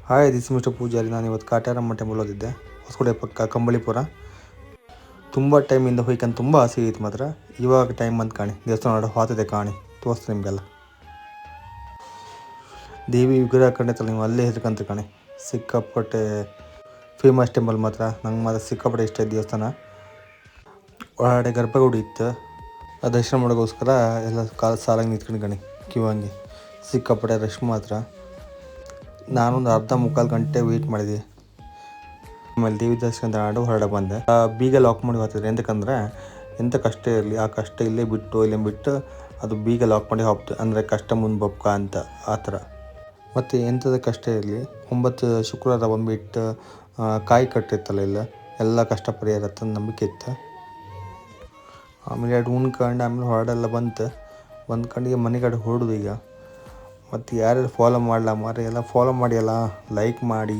Hi this mister Poojary. ನಾನು ಇವತ್ತು ಕಾಟ್ಯಾರಮ್ಮ temple ಹೋಗಿದ್ದೆ, ಹೊಸಕೋಟೆ ಪಕ್ಕ ಕಂಬಳಿಪುರ. ತುಂಬ ಟೈಮಿಂದ ಹೋಯ್ಕಂತ ತುಂಬ ಆಸೆ ಇತ್ತು ಮಾತ್ರ. ಇವಾಗ ಟೈಮ್ ಬಂದು ಕಾಣಿ, ದೇವಸ್ಥಾನ ನೋಡೋ ಹಾತಿದೆ ಕಾಣಿ, ತೋರಿಸ್ತೀನಿ ನಿಮಗೆಲ್ಲ. ದೇವಿ ವಿಗ್ರಹ ಕಂಡೈತಲ್ಲ ನೀವು, ಅಲ್ಲೇ ಹೆದ್ರಕಂತ ಕಾಣಿ. ಸಿಕ್ಕಾಪಟ್ಟೆ ಫೇಮಸ್ ಟೆಂಪಲ್ ಮಾತ್ರ. ನಂಗೆ ಮಾತ್ರ ಸಿಕ್ಕಾಪಟ್ಟೆ ಇಷ್ಟ ಆಯ್ತು ದೇವಸ್ಥಾನ. ಒಳಗಡೆ ಗರ್ಭಗುಡಿ ಇತ್ತು, ಆ ದರ್ಶನ ಮಾಡೋಕ್ಕೋಸ್ಕರ ಎಲ್ಲ ಕಾಲು ಸಾಲಾಗಿ ನಿಂತ್ಕೊಂಡು ಕಾಣಿ ಕ್ಯೂ ಹಂಗೆ. ಸಿಕ್ಕಾಪಟ್ಟೆ ರಶ್ ಮಾತ್ರ. ನಾನೊಂದು ಅರ್ಧ ಮುಕ್ಕಾಲು ಗಂಟೆ ವೆಯ್ಟ್ ಮಾಡಿದೆ. ಆಮೇಲೆ ದೇವಿ ದರ್ಶನ ತಗೊಂಡು ಹೊರಡೆ ಬಂದೆ. ಬೀಗ ಲಾಕ್ ಮಾಡಿ ಹೋಗ್ತಿದ್ರೆ, ಎಂತಕ್ಕಂದ್ರೆ ಎಂಥ ಕಷ್ಟ ಇರಲಿ ಆ ಕಷ್ಟ ಇಲ್ಲೇ ಬಿಟ್ಟು ಅದು ಬೀಗ ಲಾಕ್ ಮಾಡಿ ಹೋಗ್ತು. ಅಂದರೆ ಕಷ್ಟ ಮುಂದೆ ಬೊಕ್ಕ ಅಂತ ಆ ಥರ. ಮತ್ತು ಎಂಥದ್ದು ಕಷ್ಟ ಇರಲಿ 9 ಶುಕ್ರವಾರ ಬಂದುಬಿಟ್ಟು ಕಾಯಿ ಕಟ್ಟಿರ್ತಲ್ಲ ಎಲ್ಲ ಕಷ್ಟ ಪರಿಹಾರ ಅಂತ ನಂಬಿಕೆ ಇತ್ತು. ಆಮೇಲೆ 2 ಉಣ್ಕೊಂಡು ಆಮೇಲೆ ಹೊರಡೆಲ್ಲ ಬಂದ್ಕೊಂಡು ಮನೆ ಕಡೆ ಹೊರಡುದು ಈಗ. ಮತ್ತು ಯಾರ್ಯಾರು ಫಾಲೋ ಮಾಡಲ್ಲ ಮಾರೆ, ಎಲ್ಲ ಫಾಲೋ ಮಾಡಿ, ಎಲ್ಲ ಲೈಕ್ ಮಾಡಿ.